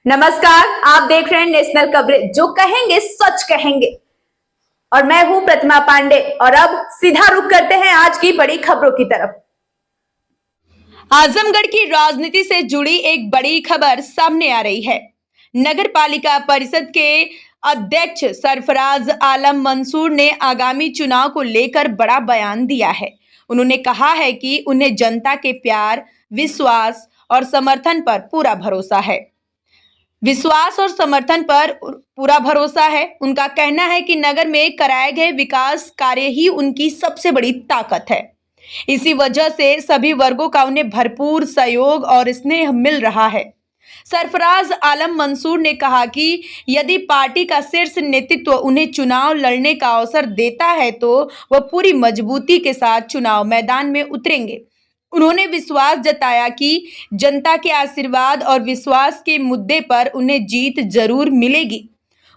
नमस्कार, आप देख रहे हैं नेशनल कवरेज, जो कहेंगे सच कहेंगे। और मैं हूं प्रतिमा पांडे। और अब सीधा रुख करते हैं आज की बड़ी खबरों की तरफ। आजमगढ़ की राजनीति से जुड़ी एक बड़ी खबर सामने आ रही है। नगर पालिका परिषद के अध्यक्ष सरफराज आलम मंसूर ने आगामी चुनाव को लेकर बड़ा बयान दिया है। उन्होंने कहा है कि उन्हें जनता के प्यार, विश्वास और समर्थन पर पूरा भरोसा है। उनका कहना है कि नगर में कराए गए विकास कार्य ही उनकी सबसे बड़ी ताकत है। इसी वजह से सभी वर्गों का उन्हें भरपूर सहयोग और स्नेह मिल रहा है। सरफराज आलम मंसूर ने कहा कि यदि पार्टी का शीर्ष नेतृत्व उन्हें चुनाव लड़ने का अवसर देता है तो वह पूरी मजबूती के साथ चुनाव मैदान में उतरेंगे। उन्होंने विश्वास जताया कि जनता के आशीर्वाद और विश्वास के मुद्दे पर उन्हें जीत जरूर मिलेगी।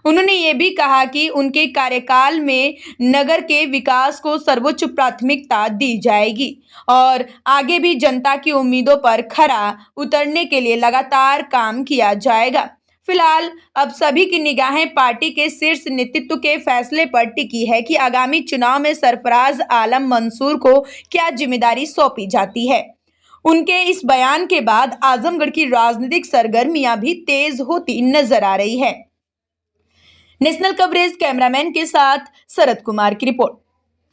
उन्होंने ये भी कहा कि उनके कार्यकाल में नगर के विकास को सर्वोच्च प्राथमिकता दी जाएगी और आगे भी जनता की उम्मीदों पर खरा उतरने के लिए लगातार काम किया जाएगा। फिलहाल अब सभी की निगाहें पार्टी के शीर्ष नेतृत्व के फैसले पर टिकी है कि आगामी चुनाव में सरफराज आलम मंसूर को क्या जिम्मेदारी सौंपी जाती है। उनके इस बयान के बाद आजमगढ़ की राजनीतिक सरगर्मियां भी तेज होती नजर आ रही है। नेशनल कवरेज कैमरामैन के साथ शरद कुमार की रिपोर्ट।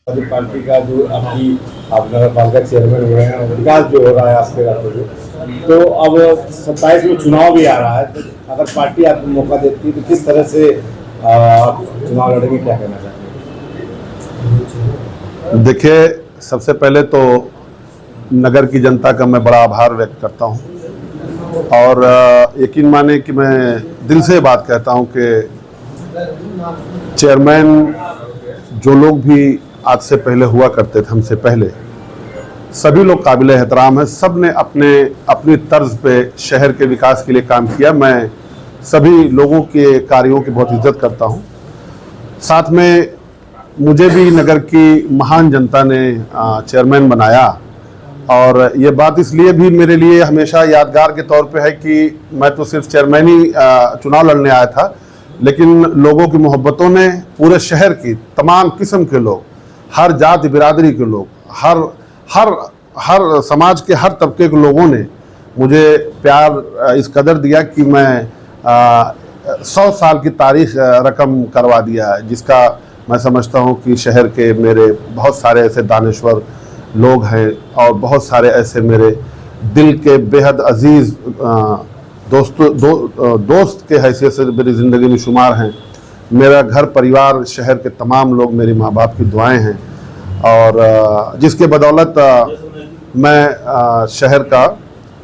पार्टी का जो आप नगर पालिका चेयरमैन हुए हैं, विकास जो हो रहा है आपके रातों में, तो अब 27 में चुनाव भी आ रहा है, तो अगर पार्टी आपको मौका देती है तो किस तरह से चुनाव लड़ेंगे, क्या कहना चाहते हैं? देखिए, सबसे पहले तो नगर की जनता का मैं बड़ा आभार व्यक्त करता हूं और यकीन माने कि मैं दिल से बात कहता हूं कि चेयरमैन जो लोग भी आज से पहले हुआ करते थे, हमसे पहले, सभी लोग काबिल एहतराम है। सब ने अपनी तर्ज पे शहर के विकास के लिए काम किया। मैं सभी लोगों के कार्यों की बहुत इज्जत करता हूं। साथ में मुझे भी नगर की महान जनता ने चेयरमैन बनाया और ये बात इसलिए भी मेरे लिए हमेशा यादगार के तौर पे है कि मैं तो सिर्फ चेयरमैन ही चुनाव लड़ने आया था, लेकिन लोगों की मोहब्बतों ने, पूरे शहर की तमाम किस्म के लोग, हर जाति बिरादरी के लोग, हर समाज के हर तबके के लोगों ने मुझे प्यार इस कदर दिया कि मैं 100 साल की तारीख रकम करवा दिया है, जिसका मैं समझता हूं कि शहर के मेरे बहुत सारे ऐसे दानश्वर लोग हैं और बहुत सारे ऐसे मेरे दिल के बेहद अजीज़ दोस्त के हैसियत से मेरी ज़िंदगी में शुमार हैं। मेरा घर परिवार, शहर के तमाम लोग, मेरी माँ बाप की दुआएं हैं और जिसके बदौलत मैं शहर का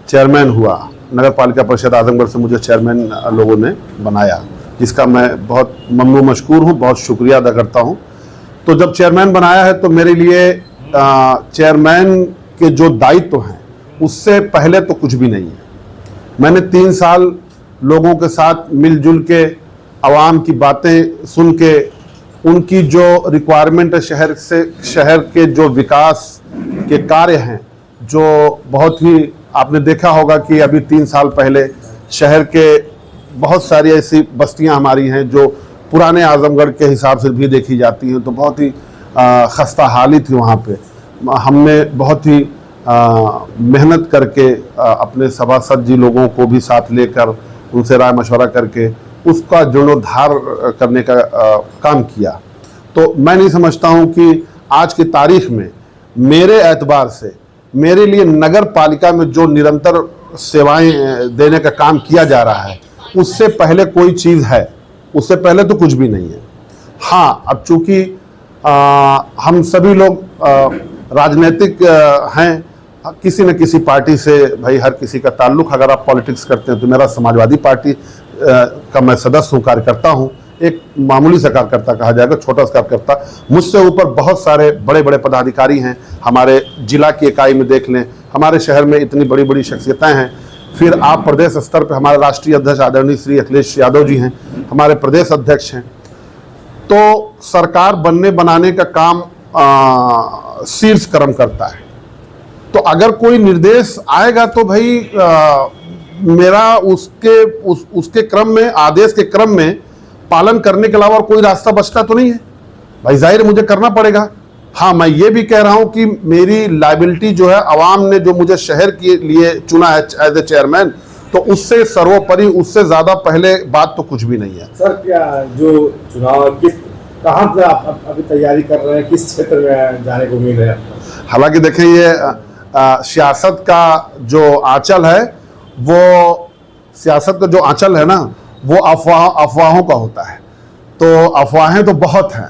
चेयरमैन हुआ। नगर पालिका परिषद आजमगढ़ से मुझे चेयरमैन लोगों ने बनाया, जिसका मैं बहुत ममनू मशकूर हूँ, बहुत शुक्रिया अदा करता हूँ। तो जब चेयरमैन बनाया है तो मेरे लिए चेयरमैन के जो दायित्व हैं उससे पहले तो कुछ भी नहीं है। मैंने 3 साल लोगों के साथ मिलजुल के, आवाम की बातें सुन के, उनकी जो रिक्वायरमेंट है शहर के जो विकास के कार्य हैं, जो बहुत ही आपने देखा होगा कि अभी 3 साल पहले शहर के बहुत सारी ऐसी बस्तियां हमारी हैं जो पुराने आजमगढ़ के हिसाब से भी देखी जाती हैं, तो बहुत ही खस्ता हाली थी। वहाँ पे हमने बहुत ही मेहनत करके अपने सभासद जी लोगों को भी साथ लेकर, उनसे राय मशवरा करके उसका जीर्णोद्धार करने का काम किया। तो मैं नहीं समझता हूं कि आज की तारीख में मेरे एतबार से मेरे लिए नगर पालिका में जो निरंतर सेवाएं देने का काम किया जा रहा है, उससे पहले कोई चीज़ है, उससे पहले तो कुछ भी नहीं है। हाँ, अब चूँकि हम सभी लोग राजनीतिक हैं, किसी न किसी पार्टी से भाई हर किसी का ताल्लुक़, अगर आप पॉलिटिक्स करते हैं तो मेरा समाजवादी पार्टी का मैं सदस्य हूँ, कार्यकर्ता हूँ, एक मामूली सा कार्यकर्ता कहा जाएगा, छोटा सा कार्यकर्ता। मुझसे ऊपर बहुत सारे बड़े बड़े पदाधिकारी हैं। हमारे जिला की इकाई में देख लें, हमारे शहर में इतनी बड़ी बड़ी शख्सियतें हैं। फिर आप प्रदेश स्तर पर हमारे राष्ट्रीय अध्यक्ष आदरणीय श्री अखिलेश यादव जी हैं, हमारे प्रदेश अध्यक्ष हैं। तो सरकार बनने बनाने का काम शीर्ष क्रम करता है। तो अगर कोई निर्देश आएगा तो भाई मेरा उसके क्रम में, आदेश के क्रम में पालन करने के अलावा और कोई रास्ता बचता तो नहीं है भाई, जाहिर मुझे करना पड़ेगा। हाँ, मैं ये भी कह रहा हूं कि मेरी लायबिलिटी जो है, आवाम ने जो मुझे शहर के लिए चुना है एज ए चेयरमैन, तो उससे सर्वोपरि, उससे ज्यादा पहले बात तो कुछ भी नहीं है। सर, क्या जो चुनाव कहाँ से आप अभी तैयारी कर रहे हैं, किस क्षेत्र में जाने को उम्मीद है? हालांकि देखें, ये सियासत का जो आंचल है, वो सियासत का जो आंचल है ना, वो अफवाहों का होता है। तो अफवाहें तो बहुत हैं,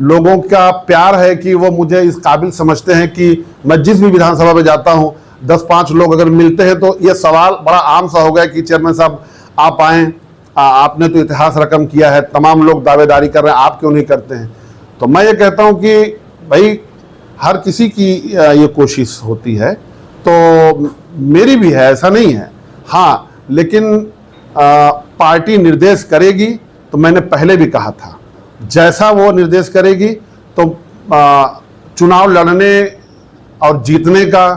लोगों का प्यार है कि वो मुझे इस काबिल समझते हैं कि मैं जिस भी विधानसभा में जाता हूं, 10-5 लोग अगर मिलते हैं तो ये सवाल बड़ा आम सा हो गया कि चेयरमैन साहब आप आएँ, आपने तो इतिहास रकम किया है, तमाम लोग दावेदारी कर रहे हैं, आप क्यों नहीं करते हैं? तो मैं ये कहता हूं कि भाई हर किसी की ये कोशिश होती है, तो मेरी भी है, ऐसा नहीं है। हाँ, लेकिन पार्टी निर्देश करेगी तो मैंने पहले भी कहा था, जैसा वो निर्देश करेगी तो चुनाव लड़ने और जीतने का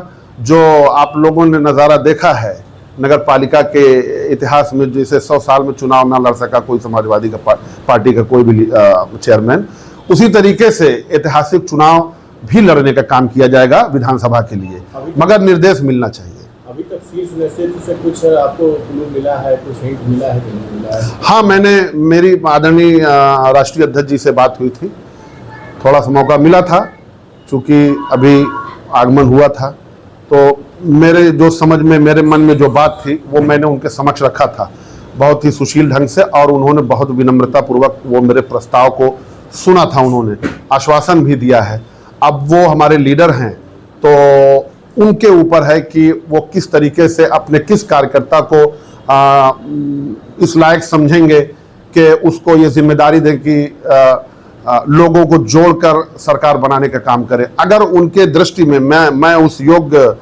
जो आप लोगों ने नज़ारा देखा है नगर पालिका के इतिहास में, जैसे 100 साल में चुनाव ना लड़ सका कोई समाजवादी का पार्टी का कोई भी चेयरमैन, उसी तरीके से ऐतिहासिक चुनाव भी लड़ने का काम किया जाएगा विधानसभा के लिए, मगर निर्देश मिलना चाहिए। अभी तक शीर्ष नेतृत्व से कुछ आपको क्लू मिला है, कुछ हिंट मिला है कि नहीं मिला है? हाँ, मेरी आदरणीय राष्ट्रीय अध्यक्ष जी से बात हुई थी, थोड़ा सा मौका मिला था, चूँकि अभी आगमन हुआ था, तो मेरे जो समझ में, मेरे मन में जो बात थी वो मैंने उनके समक्ष रखा था, बहुत ही सुशील ढंग से, और उन्होंने बहुत विनम्रतापूर्वक वो मेरे प्रस्ताव को सुना था, उन्होंने आश्वासन भी दिया है। अब वो हमारे लीडर हैं, तो उनके ऊपर है कि वो किस तरीके से अपने किस कार्यकर्ता को इस लायक समझेंगे कि उसको ये जिम्मेदारी दें कि लोगों को जोड़कर सरकार बनाने का काम करे। अगर उनके दृष्टि में मैं उस योग्य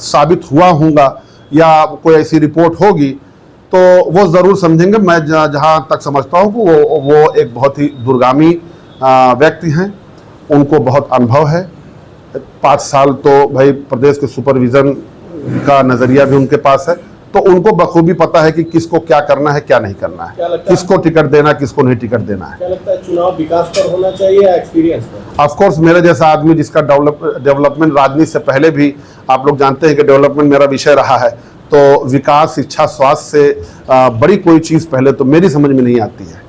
साबित हुआ हूँगा या कोई ऐसी रिपोर्ट होगी, तो वो ज़रूर समझेंगे। मैं जहाँ तक समझता हूँ कि वो एक बहुत ही दूरगामी व्यक्ति हैं, उनको बहुत अनुभव है, 5 साल तो भाई प्रदेश के सुपरविजन का नज़रिया भी उनके पास है, तो उनको बखूबी पता है कि किसको क्या करना है, क्या नहीं करना है, किसको टिकट देना, किसको नहीं टिकट देना है। क्या लगता है, चुनाव विकास पर होना चाहिए या एक्सपीरियंस पर? ऑफ कोर्स, मेरे जैसा आदमी जिसका डेवलपमेंट राजनीति से पहले भी, आप लोग जानते हैं कि डेवलपमेंट मेरा विषय रहा है, तो विकास, शिक्षा, स्वास्थ्य से बड़ी कोई चीज़ पहले तो मेरी समझ में नहीं आती है।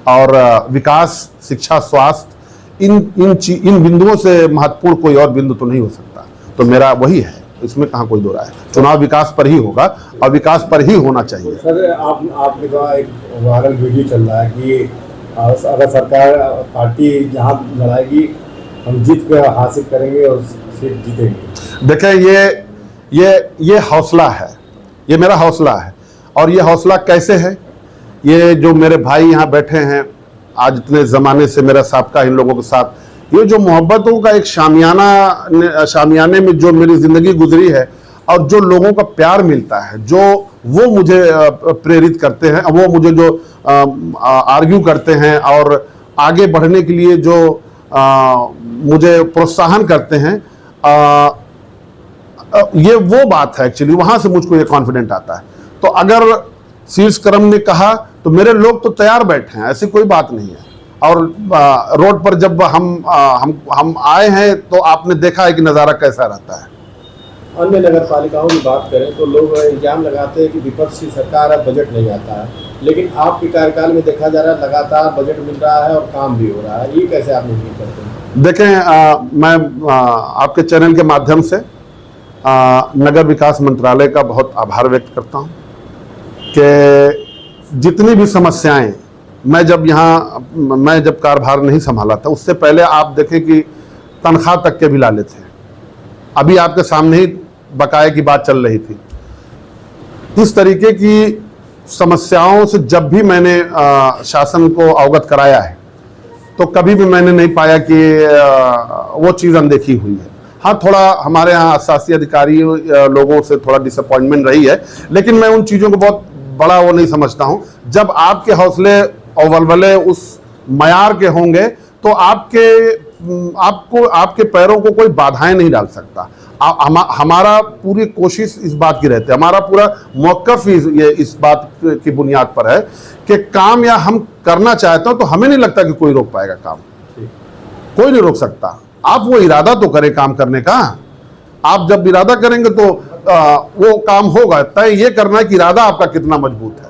और विकास, शिक्षा, स्वास्थ्य, इन बिंदुओं से महत्वपूर्ण कोई और बिंदु तो नहीं हो सकता। तो मेरा वही है, इसमें कहाँ कोई दो राय है। चुनाव विकास पर ही होगा और विकास पर ही होना चाहिए। सर, आपने कहा एक वायरल वीडियो चल रहा है कि अगर सरकार पार्टी जहाँ लड़ाएगी हम जीत के हासिल करेंगे और सीट जीतेंगे। देखें, ये हौसला है, ये मेरा हौसला है। और ये हौसला कैसे है? ये जो मेरे भाई यहाँ बैठे हैं, आज इतने ज़माने से मेरा साबका इन लोगों के साथ, ये जो मोहब्बतों का एक शामियाने में जो मेरी ज़िंदगी गुजरी है, और जो लोगों का प्यार मिलता है, जो वो मुझे प्रेरित करते हैं, वो मुझे जो आर्ग्यू करते हैं और आगे बढ़ने के लिए जो मुझे प्रोत्साहन करते हैं, ये वो बात है एक्चुअली, वहाँ से मुझको ये कॉन्फिडेंट आता है। तो अगर शीर्ष क्रम ने कहा तो मेरे लोग तो तैयार बैठे हैं, ऐसी कोई बात नहीं है। और रोड पर जब हम आए हैं तो आपने देखा है कि नज़ारा कैसा रहता है। अन्य नगर पालिकाओं की बात करें तो लोग इल्जाम लगाते हैं कि विपक्ष की सरकार है, बजट नहीं आता है, लेकिन आपके कार्यकाल में देखा जा रहा है लगातार बजट मिल रहा है और काम भी हो रहा है। ये कैसे आप नहीं करते हैं? देखें, मैं आपके चैनल के माध्यम से नगर विकास मंत्रालय का बहुत आभार व्यक्त करता हूँ कि जितनी भी समस्याएं, मैं जब कार्यभार नहीं संभाला था, उससे पहले आप देखें कि तनख्वाह तक के भी ला लेते हैं। अभी आपके सामने ही बकाये की बात चल रही थी। इस तरीके की समस्याओं से जब भी मैंने शासन को अवगत कराया है, तो कभी भी मैंने नहीं पाया कि वो चीज़ अनदेखी हुई है। हाँ, थोड़ा हमारे यहाँ शासी अधिकारी लोगों से थोड़ा डिसअपॉइंटमेंट रही है, लेकिन मैं उन चीज़ों को बहुत बड़ा वो नहीं समझता हूँ। जब आपके हौसले और वलवले उस मयार के होंगे तो आपके आपको आपके पैरों को कोई बाधाएं नहीं डाल सकता। हमारा पूरी कोशिश इस बात की रहती है, हमारा पूरा मौकफ ये इस बात की बुनियाद पर है कि काम या हम करना चाहते हो तो हमें नहीं लगता कि कोई रोक पाएगा काम, कोई नहीं रोक सकता। आप वो इरादा तो करें काम करने का, आप जब इरादा करेंगे तो वो काम होगा। तय ये करना है कि इरादा आपका कितना मजबूत है।